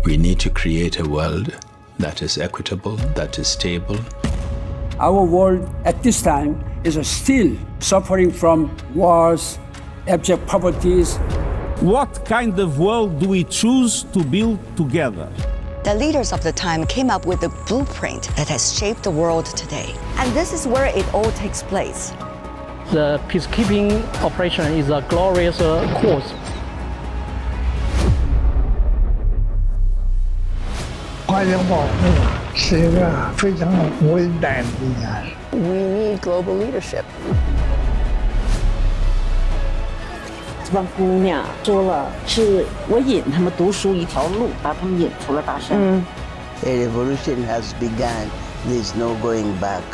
We need to create a world that is equitable, that is stable. Our world at this time is still suffering from wars, abject poverties. What kind of world do we choose to build together? The leaders of the time came up with a blueprint that has shaped the world today. And this is where it all takes place. The peacekeeping operation is a glorious cause. We need global leadership. 这帮姑娘说了，是我引他们读书一条路，把他们引出了大山。A revolution has begun. There's no going back.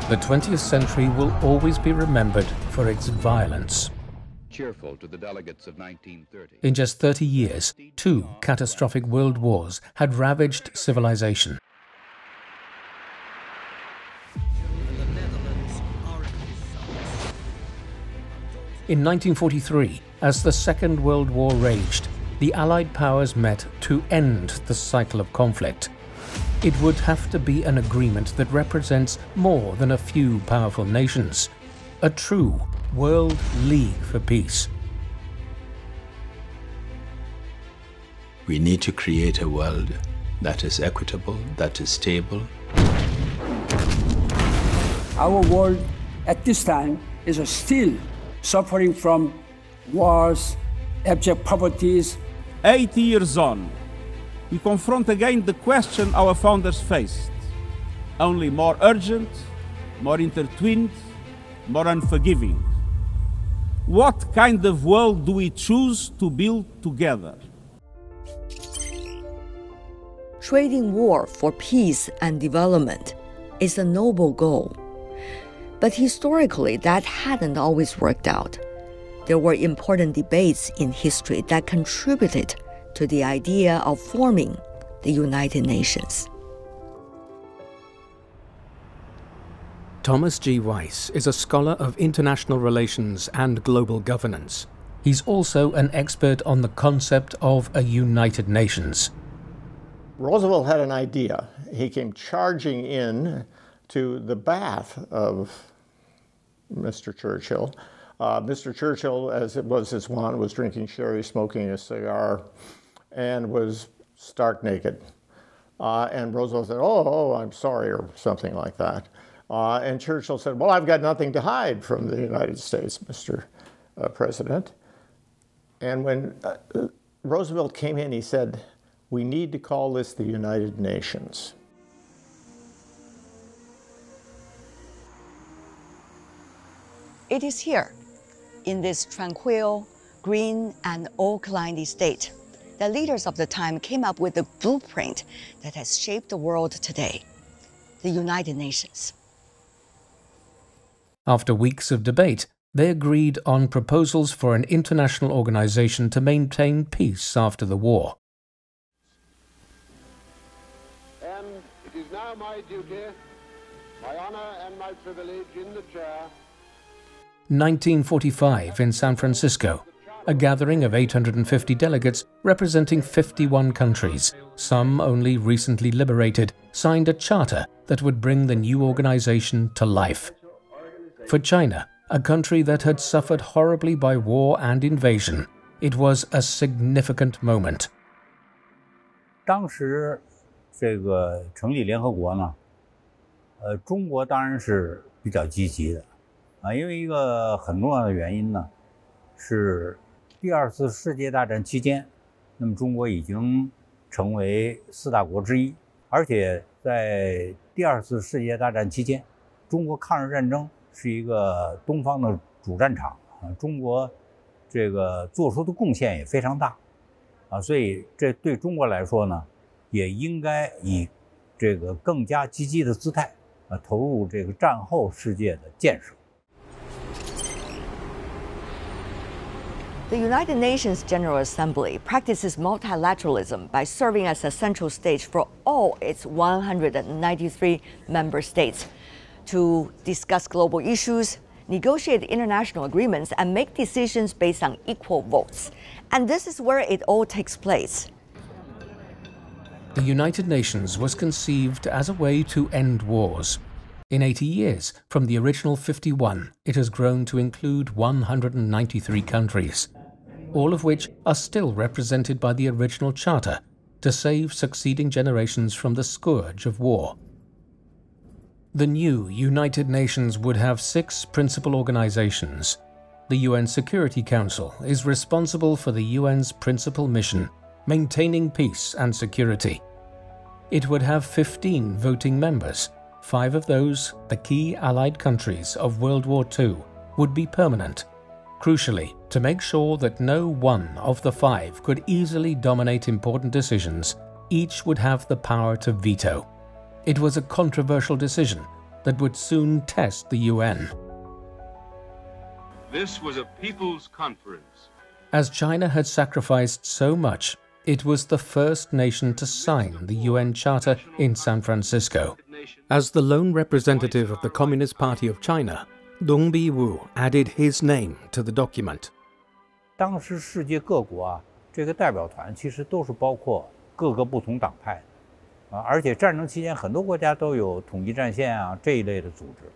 The 20th century will always be remembered for its violence. Cheerful to the delegates of 1930. In just 30 years, 2 catastrophic world wars had ravaged civilization. In 1943, as the Second World War raged, the Allied powers met to end the cycle of conflict. It would have to be an agreement that represents more than a few powerful nations, a true World League for Peace. We need to create a world that is equitable, that is stable. Our world at this time is still suffering from wars, abject poverties. 80 years on, we confront again the question our founders faced, only more urgent, more intertwined, more unforgiving. What kind of world do we choose to build together? Trading war for peace and development is a noble goal. But historically, that hadn't always worked out. There were important debates in history that contributed to the idea of forming the United Nations. Thomas G. Weiss is a scholar of international relations and global governance. He's also an expert on the concept of a United Nations. Roosevelt had an idea. He came charging in to the bath of Mr. Churchill. Mr. Churchill, as it was his wont, was drinking sherry, smoking a cigar, and was stark naked. And Roosevelt said, oh, I'm sorry, or something like that. And Churchill said, well, I've got nothing to hide from the United States, Mr. President. And when Roosevelt came in, he said, we need to call this the United Nations. It is here, in this tranquil, green and oak-lined estate, the leaders of the time came up with a blueprint that has shaped the world today, the United Nations. After weeks of debate, they agreed on proposals for an international organization to maintain peace after the war. And it is now my duty, my honor and my privilege in the chair, 1945 in San Francisco, a gathering of 850 delegates representing 51 countries, some only recently liberated, signed a charter that would bring the new organization to life. For China, a country that had suffered horribly by war and invasion, it was a significant moment. 当时这个成立联合国呢，中国当然是比较积极的，因为一个很重要的原因呢，是第二次世界大战期间，那么中国已经成为4大国之一，而且在第二次世界大战期间，中国抗日战争是一个东方的主战场中国这个做出的贡献也非常大所以这对中国来说呢，也应该以这个更加积极的姿态投入这个战后世界的建设。The United Nations General Assembly practices multilateralism by serving as a central stage for all its 193 member states to discuss global issues, negotiate international agreements, and make decisions based on equal votes. And this is where it all takes place. The United Nations was conceived as a way to end wars. In 80 years, from the original 51, it has grown to include 193 countries, all of which are still represented by the original charter to save succeeding generations from the scourge of war. The new United Nations would have 6 principal organizations. The UN Security Council is responsible for the UN's principal mission, maintaining peace and security. It would have 15 voting members. 5 of those, the key allied countries of World War II, would be permanent. Crucially, to make sure that no one of the 5 could easily dominate important decisions, each would have the power to veto. It was a controversial decision that would soon test the UN. This was a people's conference. As China had sacrificed so much, it was the first nation to sign the UN Charter in San Francisco. As the lone representative of the Communist Party of China, Dong Bi-wu added his name to the document. 当时世界各国这个代表团其实都是包括各个不同党派而且战争期间很多国家都有统一战线这一类的组织。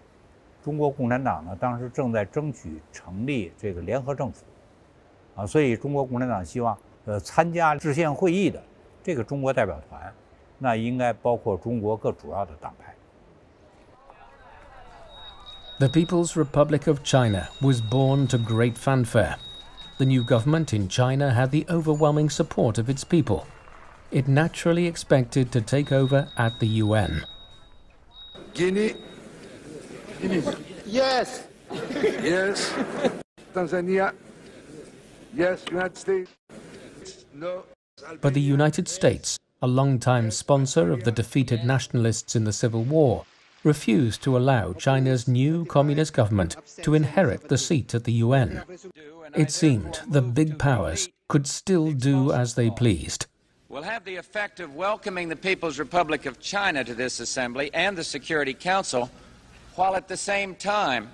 中国共产党呢，当时正在争取成立这个联合政府所以中国共产党希望参加制宪会议的这个中国代表团，那应该包括中国各主要的党派。The People's Republic of China was born to great fanfare. The new government in China had the overwhelming support of its people. It naturally expected to take over at the UN. Guinea? Yes. Yes. Tanzania? Yes. United States? No. But the United States, a long-time sponsor of the defeated nationalists in the Civil War, refused to allow China's new communist government to inherit the seat at the UN. It seemed the big powers could still do as they pleased. Will have the effect of welcoming the People's Republic of China to this assembly and the Security Council, while at the same time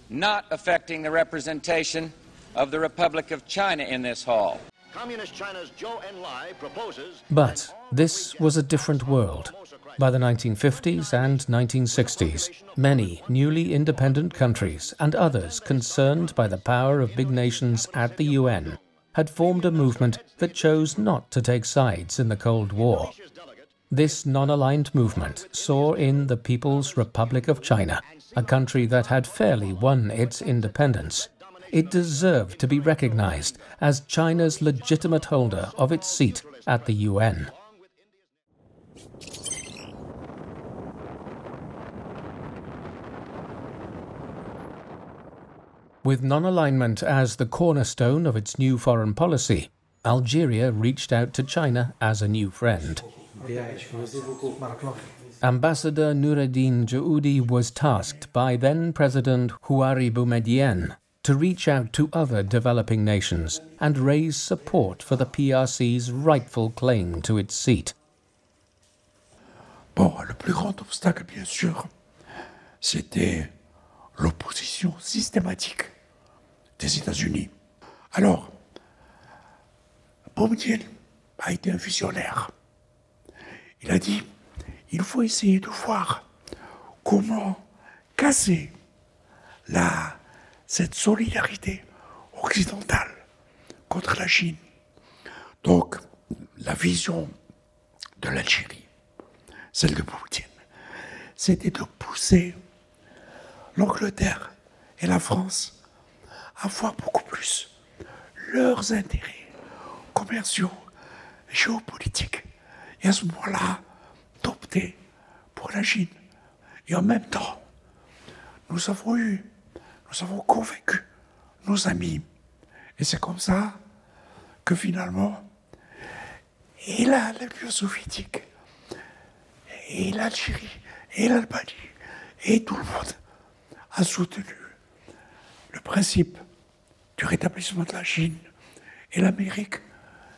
not affecting the representation of the Republic of China in this hall. Communist China's Zhou Enlai proposes. But this was a different world. By the 1950s and 1960s, many newly independent countries and others concerned by the power of big nations at the UN had formed a movement that chose not to take sides in the Cold War. This non-aligned movement saw in the People's Republic of China a country that had fairly won its independence. It deserved to be recognized as China's legitimate holder of its seat at the UN. With non-alignment as the cornerstone of its new foreign policy, Algeria reached out to China as a new friend. Ambassador Noureddin Jaoudi was tasked by then-President Houari Boumediene to reach out to other developing nations and raise support for the PRC's rightful claim to its seat. Bon, le plus grand obstacle, bien sûr, c'était l'opposition systématique des États-Unis. Alors, Boumediene a été un visionnaire. Il a dit, il faut essayer de voir comment casser cette solidarité occidentale contre la Chine. Donc, la vision de l'Algérie, celle de Boumediene, c'était de pousser l'Angleterre et la France à voir beaucoup plus leurs intérêts commerciaux, géopolitiques, et à ce moment-là, d'opter pour la Chine. Et en même temps, nous avons convaincu nos amis. Et c'est comme ça que finalement, et l'Union soviétique, et l'Algérie, et l'Albanie, et tout le monde a soutenu le principe du rétablissement de la Chine, et l'Amérique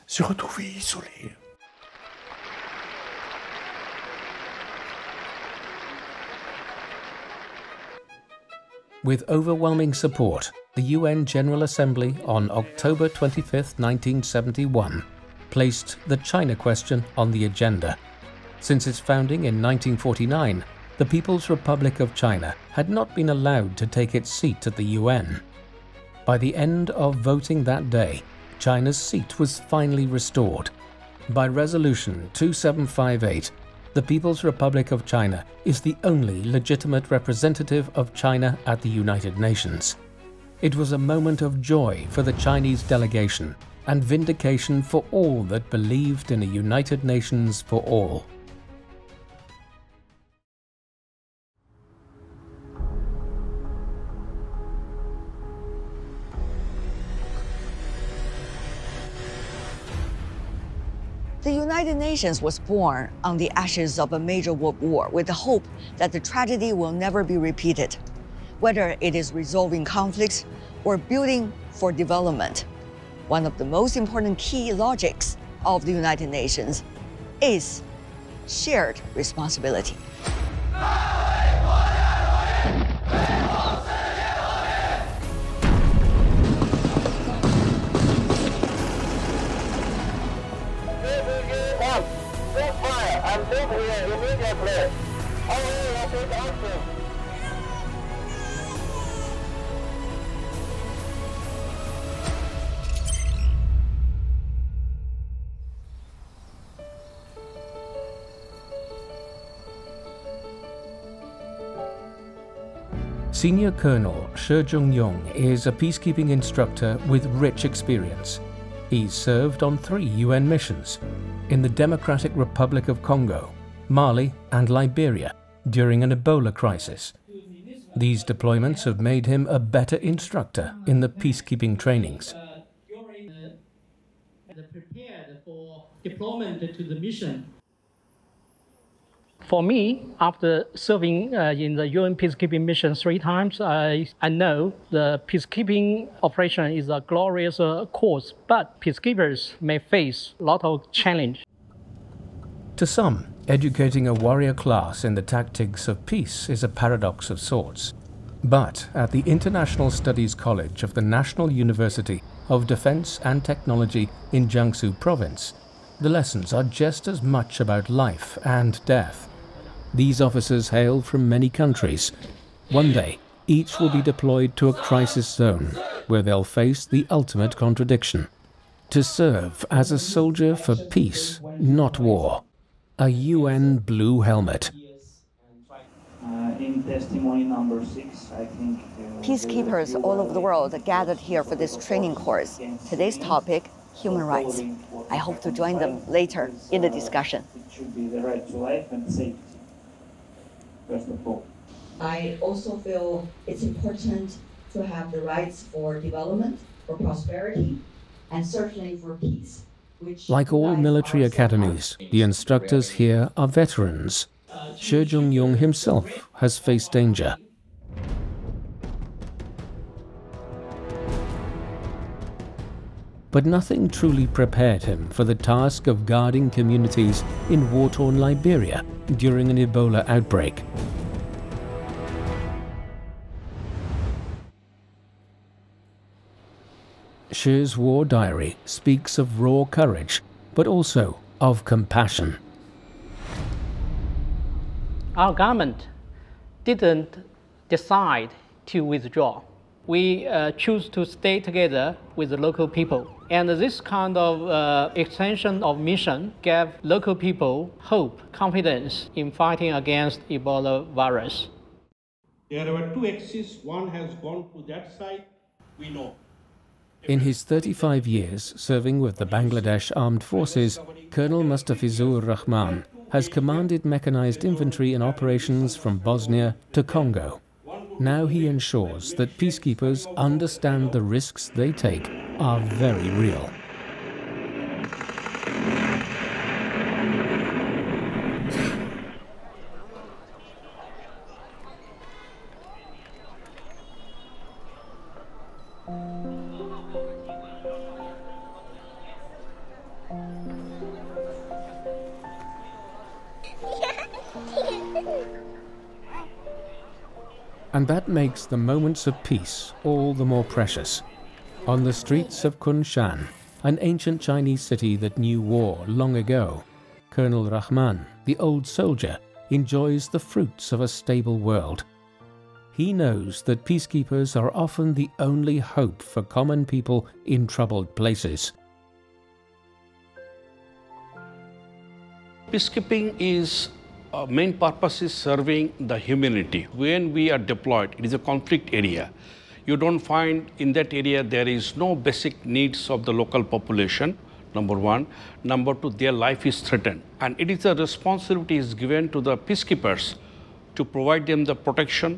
s'est retrouvée isolée. With overwhelming support, the UN General Assembly on October 25, 1971, placed the China question on the agenda. Since its founding in 1949, the People's Republic of China had not been allowed to take its seat at the UN. By the end of voting that day, China's seat was finally restored. By Resolution 2758, the People's Republic of China is the only legitimate representative of China at the United Nations. It was a moment of joy for the Chinese delegation and vindication for all that believed in a United Nations for all. The United Nations was born on the ashes of a major world war with the hope that the tragedy will never be repeated, whether it is resolving conflicts or building for development. One of the most important key logics of the United Nations is shared responsibility. Senior Colonel Shi Jungyong is a peacekeeping instructor with rich experience. He's served on 3 UN missions in the Democratic Republic of Congo, Mali, and Liberia during an Ebola crisis. These deployments have made him a better instructor in the peacekeeping trainings. Prepared for deployment to the mission. For me, after serving in the UN peacekeeping mission 3 times, I know the peacekeeping operation is a glorious cause, but peacekeepers may face a lot of challenge. To some, educating a warrior class in the tactics of peace is a paradox of sorts. But at the International Studies College of the National University of Defense and Technology in Jiangsu Province, the lessons are just as much about life and death. These officers hail from many countries. One day, each will be deployed to a crisis zone where they'll face the ultimate contradiction: to serve as a soldier for peace, not war. A UN blue helmet. In testimony number 6, I think... Peacekeepers all over the world gathered here for this training course. Today's topic, human rights. I hope to join them later in the discussion. It should be the right to life and safety, first of all. I also feel it's important to have the rights for development, for prosperity, and certainly for peace. Like all military academies, the instructors here are veterans. Shi Jungyong himself has faced danger. But nothing truly prepared him for the task of guarding communities in war-torn Liberia during an Ebola outbreak. Shi's war diary speaks of raw courage, but also of compassion. Our government didn't decide to withdraw. We choose to stay together with the local people. And this kind of extension of mission gave local people hope, confidence in fighting against Ebola virus. There were two exits, one has gone to that side, we know. In his 35 years serving with the Bangladesh Armed Forces, Colonel Mustafizur Rahman has commanded mechanized infantry in operations from Bosnia to Congo. Now he ensures that peacekeepers understand the risks they take are very real. And that makes the moments of peace all the more precious. On the streets of Kunshan, an ancient Chinese city that knew war long ago, Colonel Rahman, the old soldier, enjoys the fruits of a stable world. He knows that peacekeepers are often the only hope for common people in troubled places. Peacekeeping is main purpose is serving the humanity. When we are deployed, it is a conflict area. You don't find in that area there is no basic needs of the local population, number one. Number two, their life is threatened. And it is a responsibility is given to the peacekeepers to provide them the protection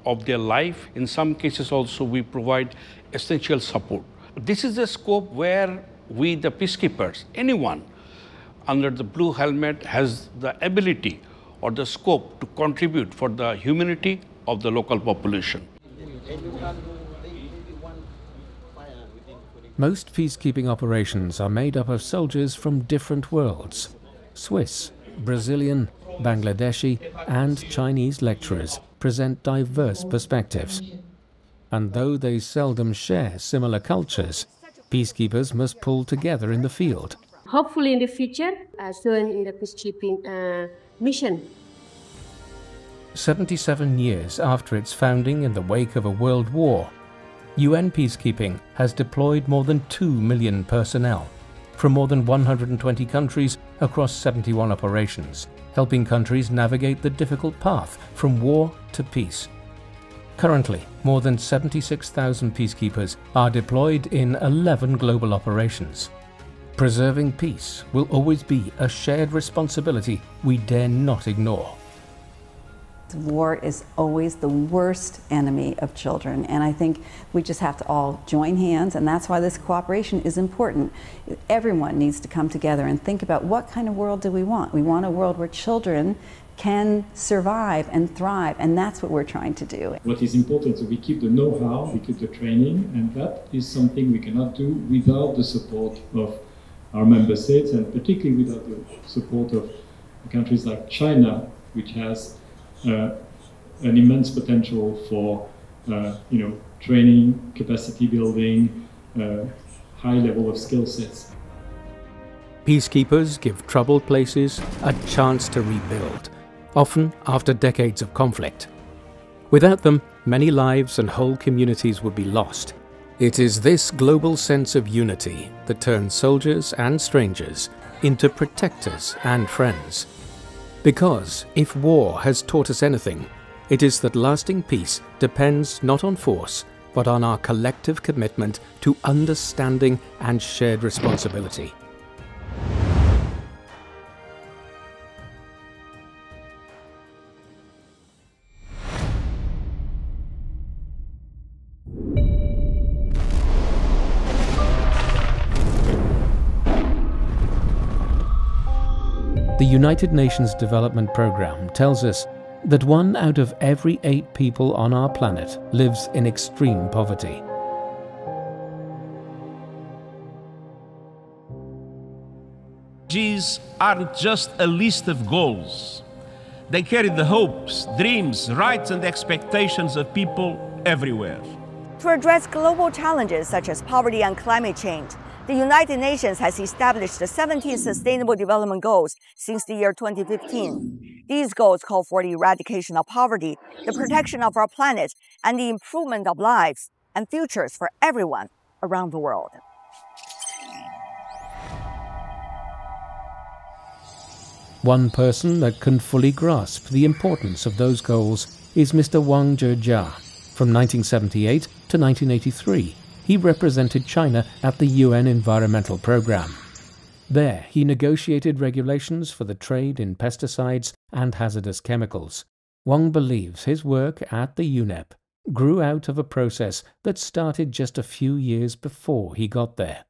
of their life. In some cases also we provide essential support. This is the scope where we, the peacekeepers, anyone under the blue helmet has the ability or the scope to contribute for the humanity of the local population. Most peacekeeping operations are made up of soldiers from different worlds. Swiss, Brazilian, Bangladeshi, and Chinese lecturers present diverse perspectives. And though they seldom share similar cultures, peacekeepers must pull together in the field. Hopefully in the future, soon in the peacekeeping mission. 77 years after its founding in the wake of a world war, UN peacekeeping has deployed more than 2 million personnel from more than 120 countries across 71 operations, helping countries navigate the difficult path from war to peace. Currently, more than 76,000 peacekeepers are deployed in 11 global operations. Preserving peace will always be a shared responsibility we dare not ignore. War is always the worst enemy of children, and I think we just have to all join hands, and that's why this cooperation is important. Everyone needs to come together and think about what kind of world do we want. We want a world where children can survive and thrive, and that's what we're trying to do. What is important is we keep the know-how, we keep the training, and that is something we cannot do without the support of our member states, and particularly without the support of countries like China, which has an immense potential for training, capacity building, high level of skill sets. Peacekeepers give troubled places a chance to rebuild, often after decades of conflict. Without them, many lives and whole communities would be lost. It is this global sense of unity that turns soldiers and strangers into protectors and friends. Because if war has taught us anything, it is that lasting peace depends not on force, but on our collective commitment to understanding and shared responsibility. The United Nations Development Programme tells us that 1 out of every 8 people on our planet lives in extreme poverty. SDGs aren't just a list of goals. They carry the hopes, dreams, rights, and expectations of people everywhere. To address global challenges such as poverty and climate change, the United Nations has established the 17 Sustainable Development Goals since the year 2015. These goals call for the eradication of poverty, the protection of our planet, and the improvement of lives and futures for everyone around the world. One person that can fully grasp the importance of those goals is Mr. Wang Zhejia. From 1978 to 1983, he represented China at the UN Environmental Programme. There, he negotiated regulations for the trade in pesticides and hazardous chemicals. Wang believes his work at the UNEP grew out of a process that started just a few years before he got there.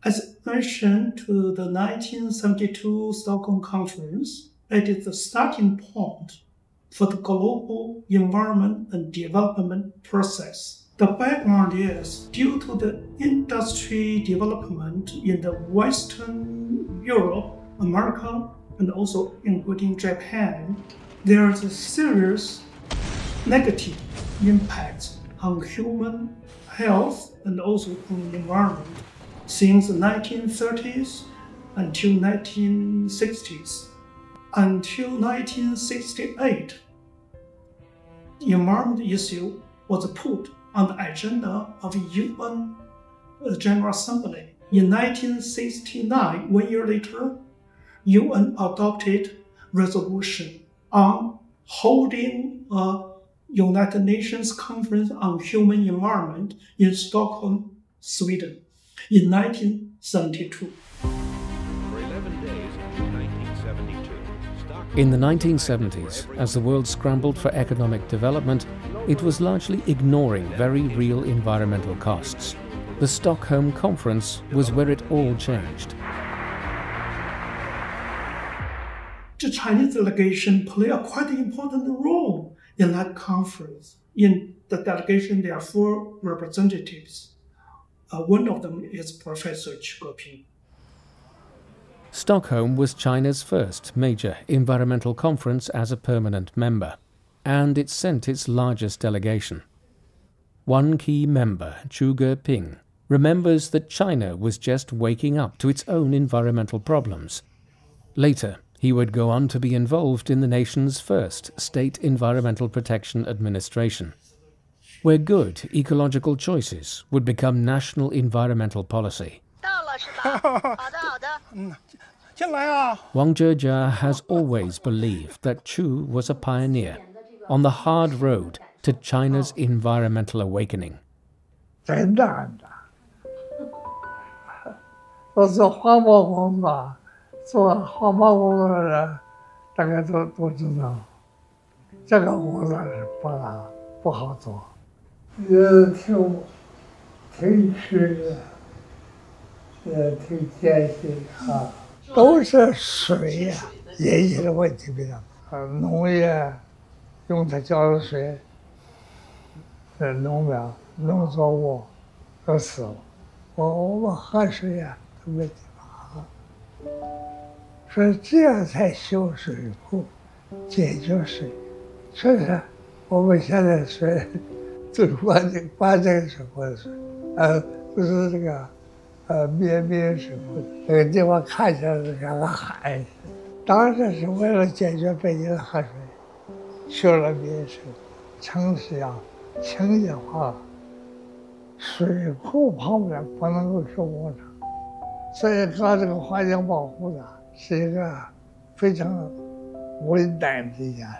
As mentioned to the 1972 Stockholm Conference, it is the starting point for the global environment and development process. The background is due to the industry development in the Western Europe, America, and also including Japan, there is a serious negative impact on human health and also on the environment since the 1930s until 1960s. Until 1968, the environment issue was put on the agenda of UN General Assembly. In 1969, 1 year later, UN adopted resolution on holding a United Nations Conference on Human Environment in Stockholm, Sweden, in 1972. In the 1970s, as the world scrambled for economic development, it was largely ignoring very real environmental costs. The Stockholm Conference was where it all changed. The Chinese delegation played a quite important role in that conference. In the delegation, there are 4 representatives. One of them is Professor Qi Geping. Stockholm was China's first major environmental conference as a permanent member, and it sent its largest delegation. One key member, Qi Geping, remembers that China was just waking up to its own environmental problems. Later, he would go on to be involved in the nation's first State Environmental Protection Administration, where good ecological choices would become national environmental policy. Wang Zhejia has always believed that Chu was a pioneer on the hard road to China's environmental awakening. 真的，都是环保工作，做环保工作的人，大家都知道，这个工作是不好做，也挺虚的，也挺艰辛啊。都是水呀，引起的问题比较多。农业用它浇的水，农作物都死了。我们喝水呀都没地方喝，所以这样才修水库，解决水。所以说，我们现在水就是关这个水库的水，不是这个。绵水库那个地方看起来像个海，当时是为了解决北京的喝水，修了绵水，城市要清洁化，水库旁边不能够修工厂，所以搞这个环境保护的是一个非常伟大的一件事。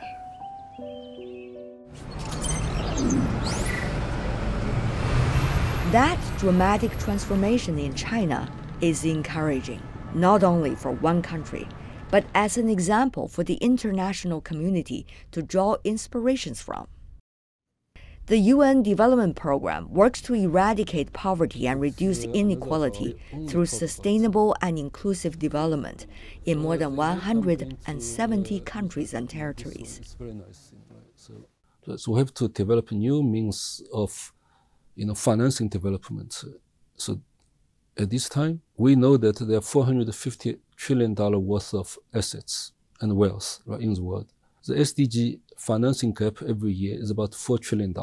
That dramatic transformation in China is encouraging, not only for one country, but as an example for the international community to draw inspirations from. The UN Development Programme works to eradicate poverty and reduce inequality through sustainable and inclusive development in more than 170 countries and territories. So we have to develop new means of financing development. So at this time, we know that there are $450 trillion worth of assets and wealth in the world. The SDG financing gap every year is about $4 trillion.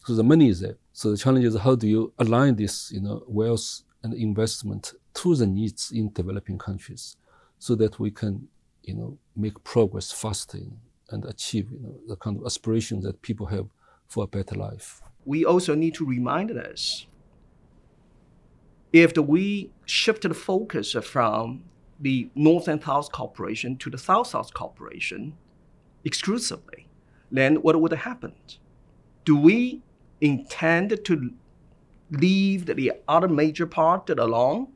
So the money is there. So the challenge is how do you align this, wealth and investment to the needs in developing countries, so that we can, make progress faster and achieve, the kind of aspirations that people have for a better life. We also need to remind us, if we shift the focus from the North and South cooperation to the South-South cooperation exclusively, then what would happen? Do we intend to leave the other major part alone?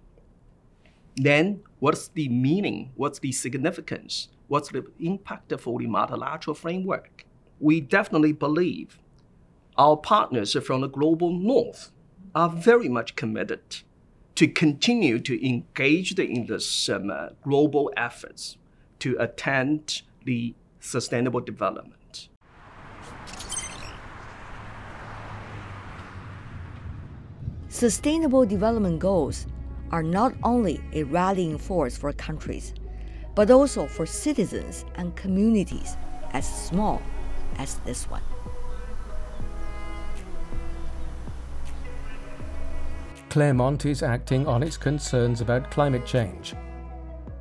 Then what's the meaning? What's the significance? What's the impact for the multilateral framework? We definitely believe our partners from the global North are very much committed to continue to engage in this global efforts to attain the sustainable development. Sustainable development goals are not only a rallying force for countries, but also for citizens and communities as small as this one. Claremont is acting on its concerns about climate change.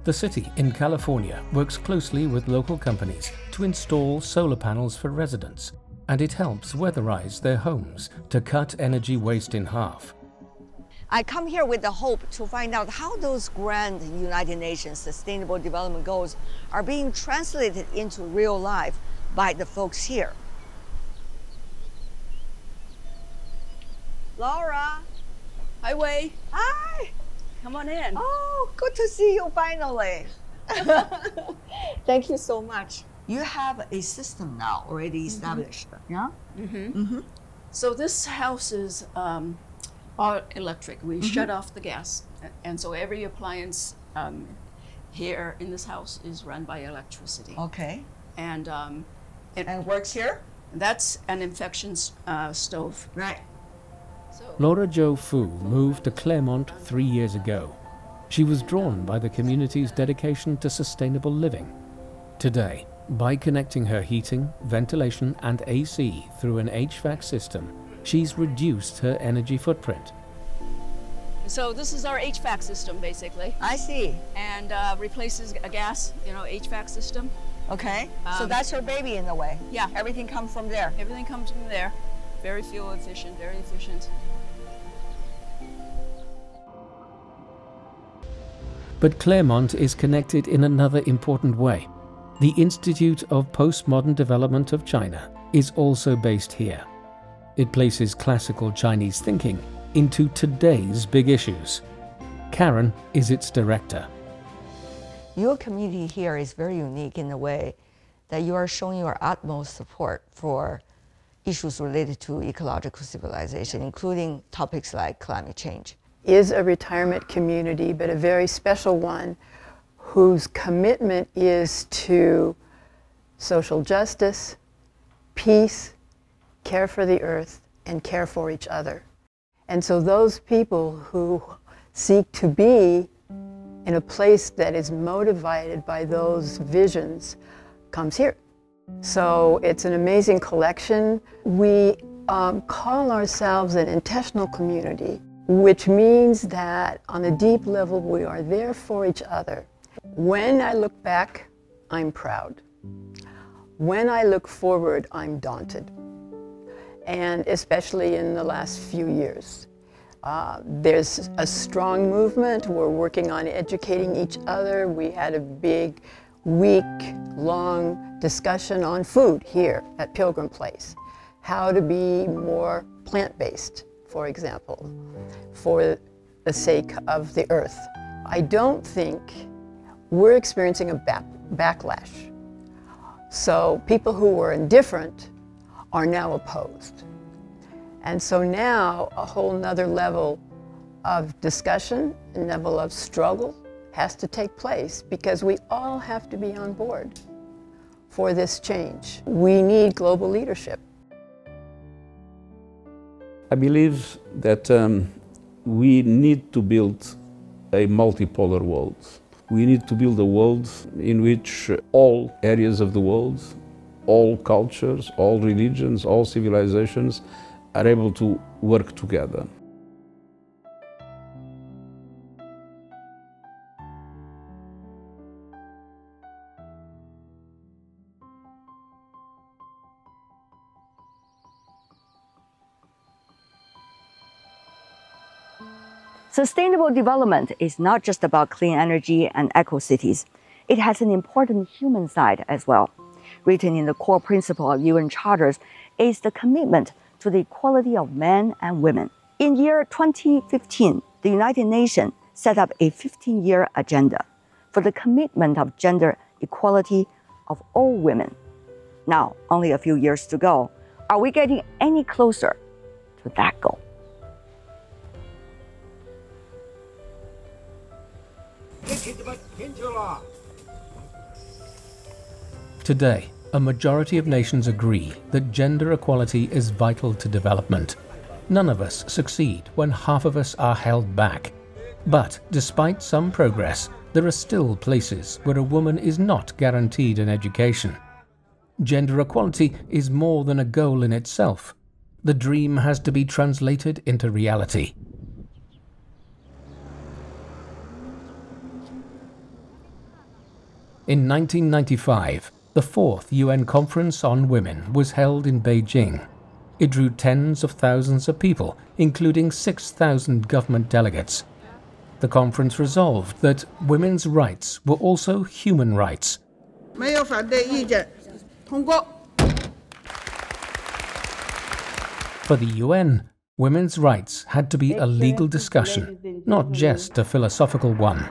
The city in California works closely with local companies to install solar panels for residents, and it helps weatherize their homes to cut energy waste in half. I come here with the hope to find out how those grand United Nations Sustainable Development Goals are being translated into real life by the folks here. Laura. Hi, Wei. Hi. Come on in. Oh, good to see you finally. Thank you so much. You have a system now already established, yeah? So this house is all electric. We shut off the gas. And so every appliance here in this house is run by electricity. Okay. And it works here? That's an infection stove. Right. Laura Jo Fu moved to Claremont 3 years ago. She was drawn by the community's dedication to sustainable living. Today, by connecting her heating, ventilation, and AC through an HVAC system, she's reduced her energy footprint. So this is our HVAC system, basically. I see. And replaces a gas, HVAC system. Okay. So that's your baby in a way. Yeah. Everything comes from there. Everything comes from there. Very fuel efficient, very efficient. But Claremont is connected in another important way. The Institute of Postmodern Development of China is also based here. It places classical Chinese thinking into today's big issues. Karen is its director. Your community here is very unique in the way that you are showing your utmost support for issues related to ecological civilization, including topics like climate change. Is a retirement community, but a very special one, whose commitment is to social justice, peace, care for the earth, and care for each other. And so those people who seek to be in a place that is motivated by those visions comes here. So it's an amazing collection. We call ourselves an intentional community, which means that on a deep level we are there for each other. When I look back, I'm proud. When I look forward, I'm daunted. And especially in the last few years. There's a strong movement. We're working on educating each other. We had a big week-long discussion on food here at Pilgrim Place. How to be more plant-based, for example, for the sake of the earth. I don't think we're experiencing a backlash. So people who were indifferent are now opposed. And so now a whole nother level of discussion, a level of struggle has to take place because we all have to be on board for this change. We need global leadership. I believe that we need to build a multipolar world. We need to build a world in which all areas of the world, all cultures, all religions, all civilizations are able to work together. Sustainable development is not just about clean energy and eco-cities. It has an important human side as well. Written in the core principle of UN charters is the commitment to the equality of men and women. In year 2015, the United Nations set up a 15-year agenda for the commitment of gender equality of all women. Now, only a few years to go. Are we getting any closer to that goal? Today, a majority of nations agree that gender equality is vital to development. None of us succeed when half of us are held back. But despite some progress, there are still places where a woman is not guaranteed an education. Gender equality is more than a goal in itself. The dream has to be translated into reality. In 1995, the 4th UN Conference on Women was held in Beijing. It drew tens of thousands of people, including 6,000 government delegates. The conference resolved that women's rights were also human rights. 没有反对意见，通过。 For the UN, women's rights had to be a legal discussion, not just a philosophical one.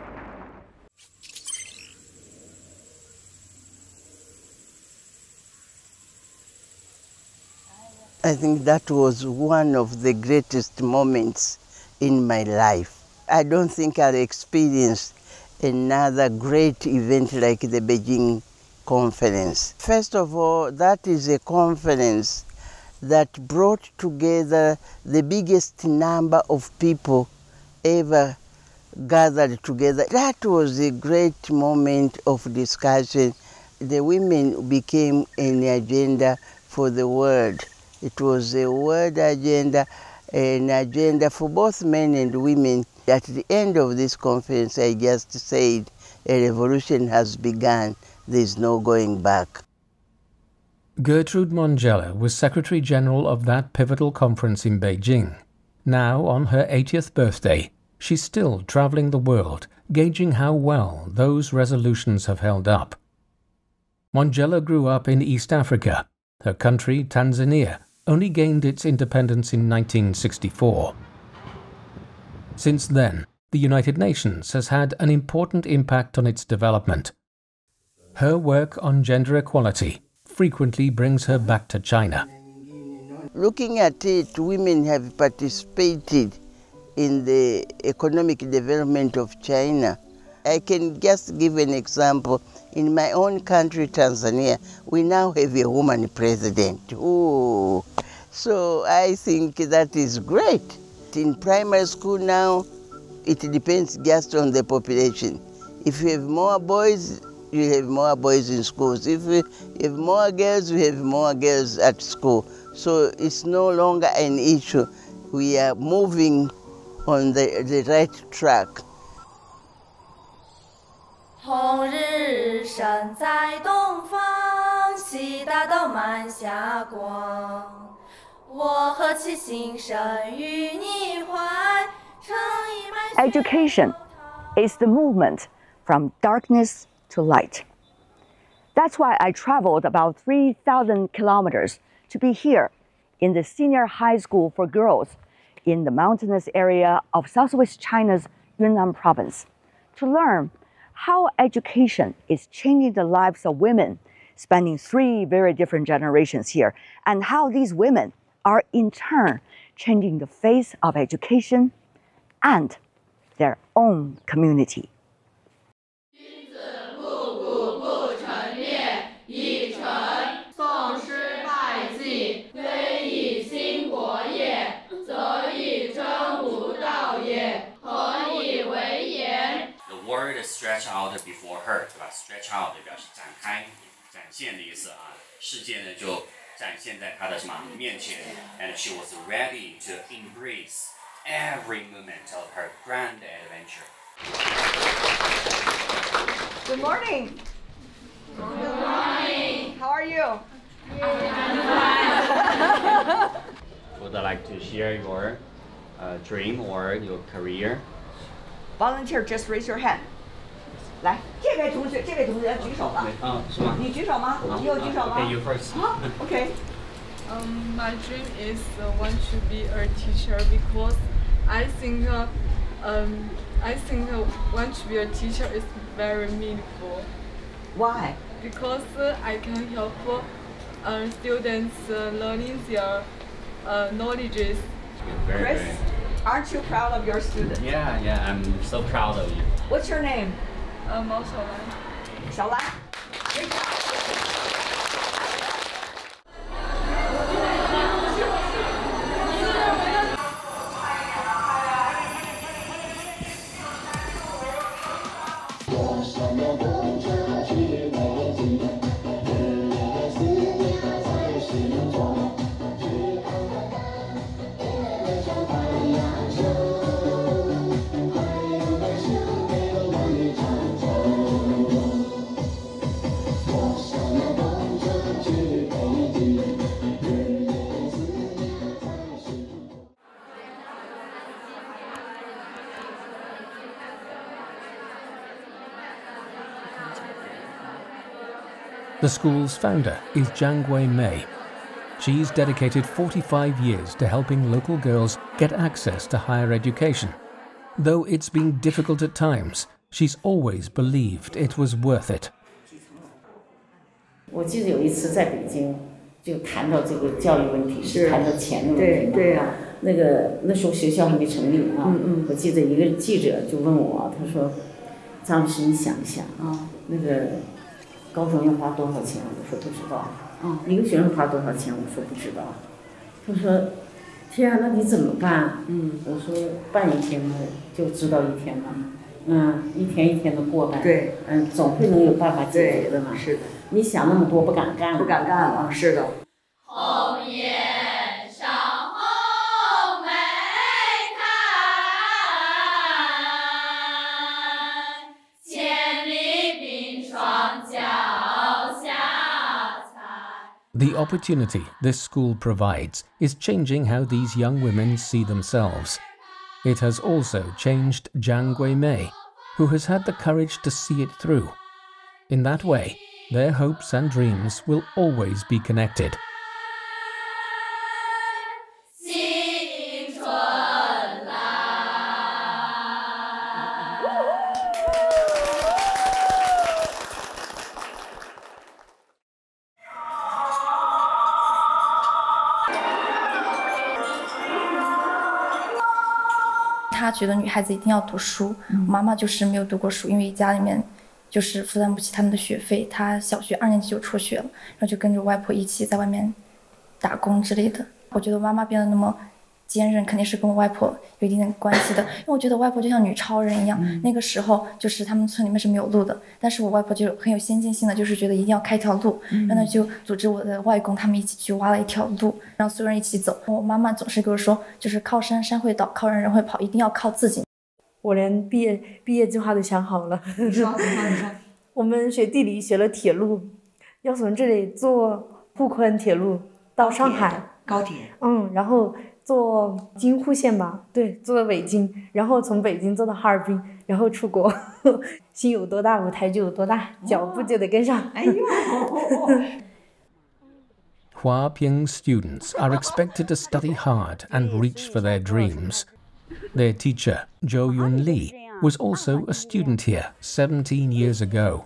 I think that was one of the greatest moments in my life. I don't think I'll experience another great event like the Beijing conference. First of all, that is a conference that brought together the biggest number of people ever gathered together. That was a great moment of discussion. The women became an agenda for the world. It was a world agenda, an agenda for both men and women. At the end of this conference, I just said, a revolution has begun. There's no going back. Gertrude Mongella was Secretary General of that pivotal conference in Beijing. Now, on her 80th birthday, she's still traveling the world, gauging how well those resolutions have held up. Mongella grew up in East Africa. Her country, Tanzania, only gained its independence in 1964. Since then, the United Nations has had an important impact on its development. Her work on gender equality frequently brings her back to China. Looking at it, women have participated in the economic development of China. I can just give an example. In my own country, Tanzania, we now have a woman president. Ooh. So I think that is great. In primary school now, it depends just on the population. If you have more boys, you have more boys in schools. If you have more girls, you have more girls at school. So it's no longer an issue. We are moving on the right track. 红日升在东方，西大道满霞光。我何其心生于你怀，诚意满。 Education is the movement from darkness to light. That's why I traveled about 3,000 kilometers to be here in the senior high school for girls in the mountainous area of southwest China's Yunnan province to learn how education is changing the lives of women spanning 3 very different generations here, and how these women are in turn changing the face of education and their own community. Stretch out before her， 对吧 ？Stretch out 表示展开、展现的意思啊。世界呢就展现在她的什么面前 ，and she was ready to embrace every moment of her grand adventure. Good morning. Good morning. How are you? I'm fine. Would you like to share your dream or your career? Volunteer, just raise your hand. 来，这位同学要举手了。是吗？你举手吗？你有举手吗 Okay, you first. Okay. My dream is want to be a teacher because I think want to be a teacher is very meaningful. Why? Because I can help students learning their knowledges. Chris, aren't you proud of your students? Yeah, I'm so proud of you. What's your name? 毛小兰。小兰。Great job. The school's founder is Jiang Wei-mei. She's dedicated 45 years to helping local girls get access to higher education. Though it's been difficult at times, she's always believed it was worth it. 我记得有一次在北京，就谈到这个教育问题，是谈到钱的问题嘛。对呀。那时候学校还没成立啊。我记得一个记者就问我，他说：“张老师，你想一想啊，那个高中要花多少钱？”我说不知道。一个学生花多少钱？我说不知道。他说：“天啊，那你怎么办？”我说：“办一天嘛，就知道一天嘛。一天一天的过呗。对。总会能有办法解决的嘛。是的。你想那么多，不敢干了。不敢干了。是的。红颜上红梅开，千里冰霜脚下踩。 The opportunity this school provides is changing how these young women see themselves. It has also changed Jiang Wei-mei, who has had the courage to see it through. In that way, their hopes and dreams will always be connected. 新春来。他觉得女孩子一定要读书，妈妈就是没有读过书，因为家里面就是负担不起他们的学费。她小学2年级就辍学了，然后就跟着外婆一起在外面打工之类的。我觉得妈妈变得那么坚韧，肯定是跟我外婆有一定的关系的。因为我觉得外婆就像女超人一样，那个时候就是他们村里面是没有路的，但是我外婆就很有先进性的，就是觉得一定要开条路，然后就组织我的外公他们一起去挖了一条路，让所有人一起走。我妈妈总是跟我说，就是靠山山会倒，靠人人会跑，一定要靠自己。我连毕业计划都想好了。你说。我们学地理学了铁路，要从这里坐沪昆铁路到上海。高铁。然后坐京沪线吧，对，坐到北京，然后从北京坐到哈尔滨，然后出国。心有多大，舞台就有多大，脚步就得跟上。哎呦。Huaping students are expected to study hard and reach for their dreams. Their teacher, Zhou Yunli, was also a student here 17 years ago.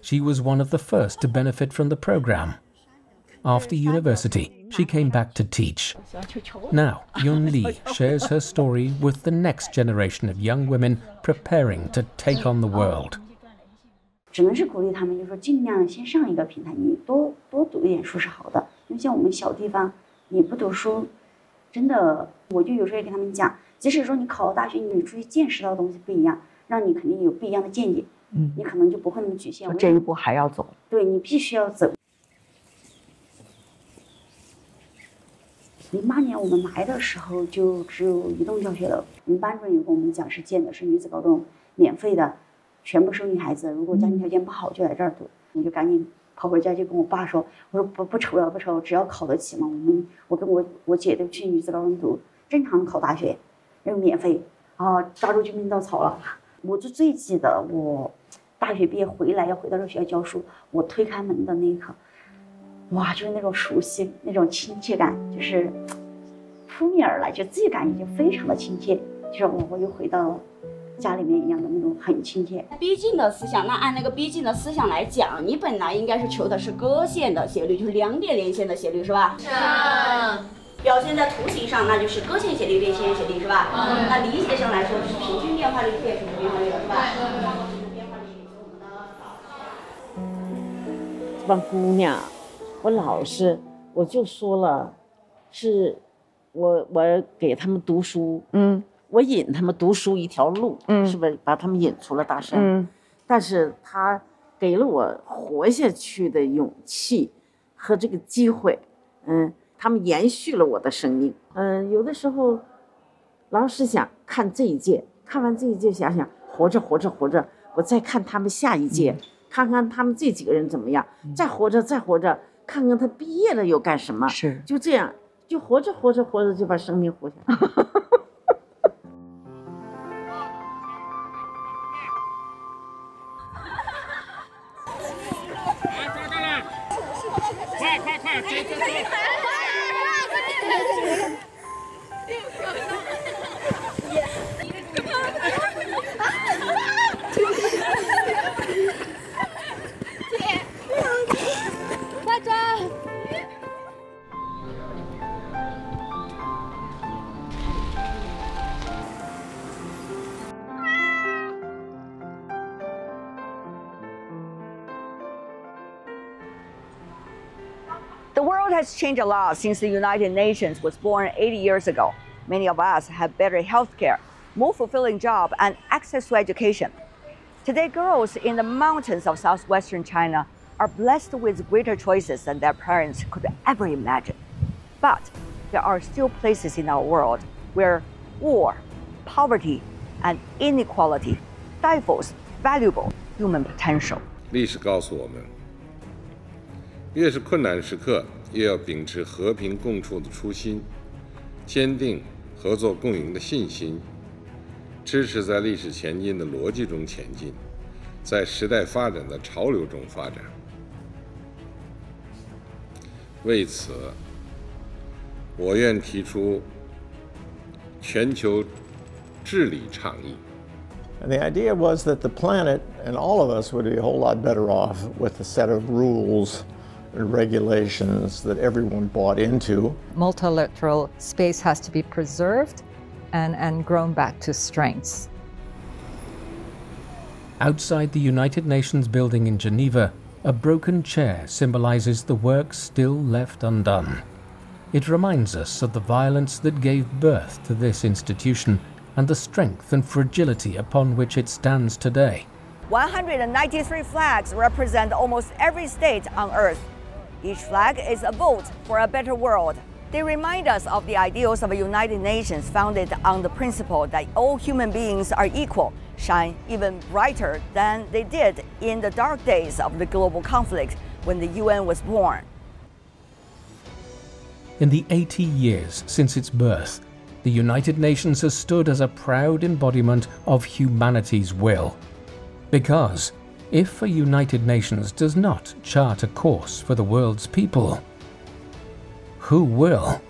She was one of the first to benefit from the program. After university, she came back to teach. Now, Yunli shares her story with the next generation of young women preparing to take on the world. 只能是鼓励他们，就是说尽量先上一个平台，你多读一点书是好的。因为像我们小地方，你不读书，真的，我就有时候也跟他们讲，即使说你考到大学，你出去见识到的东西不一样，让你肯定有不一样的见解，你可能就不会那么局限。这一步还要走，对，你必须要走。08年我们来的时候就只有移动教学了。我们班主任有跟我们讲是建的是女子高中，免费的，全部收女孩子，如果家庭条件不好就来这儿读。我就赶紧跑回家就跟我爸说，我说不愁了不愁，只要考得起嘛，我跟我姐都去女子高中读，正常考大学，又免费啊，抓住救命稻草了。我就最记得我大学毕业回来要回到这学校教书，我推开门的那一刻，哇，就是那种熟悉，那种亲切感，就是扑面而来，就自己感觉就非常的亲切，就是我又回到家里面一样的那种很亲切。逼近的思想，那按那个逼近的思想来讲，你本来应该是求的是割线的斜率，就是2点连线的斜率，是吧？是。表现在图形上，那就是割线斜率、连线斜率，是吧？那理解上来说是平均变化率变数变化率了，是吧？这帮姑娘，我老师我就说了，是我给他们读书，我引他们读书一条路，是不是把他们引出了大山？但是他给了我活下去的勇气和这个机会，他们延续了我的生命。有的时候老是想看这一届，看完这一届想想活着，我再看他们下一届，看看他们这几个人怎么样，再活着，看看他毕业了又干什么。是，就这样，就活着就把生命活下来。快，走！快走！ The world has changed a lot since the United Nations was born 80 years ago. Many of us have better healthcare, more fulfilling jobs, and access to education. Today, girls in the mountains of southwestern China are blessed with greater choices than their parents could ever imagine. But there are still places in our world where war, poverty, and inequality stifles valuable human potential. 历史告诉我们，越是困难时刻，越要秉持和平共处的初心，坚定合作共赢的信心，支持在历史前进的逻辑中前进，在时代发展的潮流中发展。为此，我愿提出全球治理倡议。 And the idea was that the planet and all of us would be a whole lot better off with a set of rules and regulations that everyone bought into. Multilateral space has to be preserved and grown back to strengths. Outside the United Nations building in Geneva, a broken chair symbolizes the work still left undone. It reminds us of the violence that gave birth to this institution and the strength and fragility upon which it stands today. 193 flags represent almost every state on Earth. Each flag is a vote for a better world. They remind us of the ideals of the United Nations founded on the principle that all human beings are equal, shine even brighter than they did in the dark days of the global conflict when the UN was born. In the 80 years since its birth, the United Nations has stood as a proud embodiment of humanity's will. Because if a United Nations does not chart a course for the world's people, who will?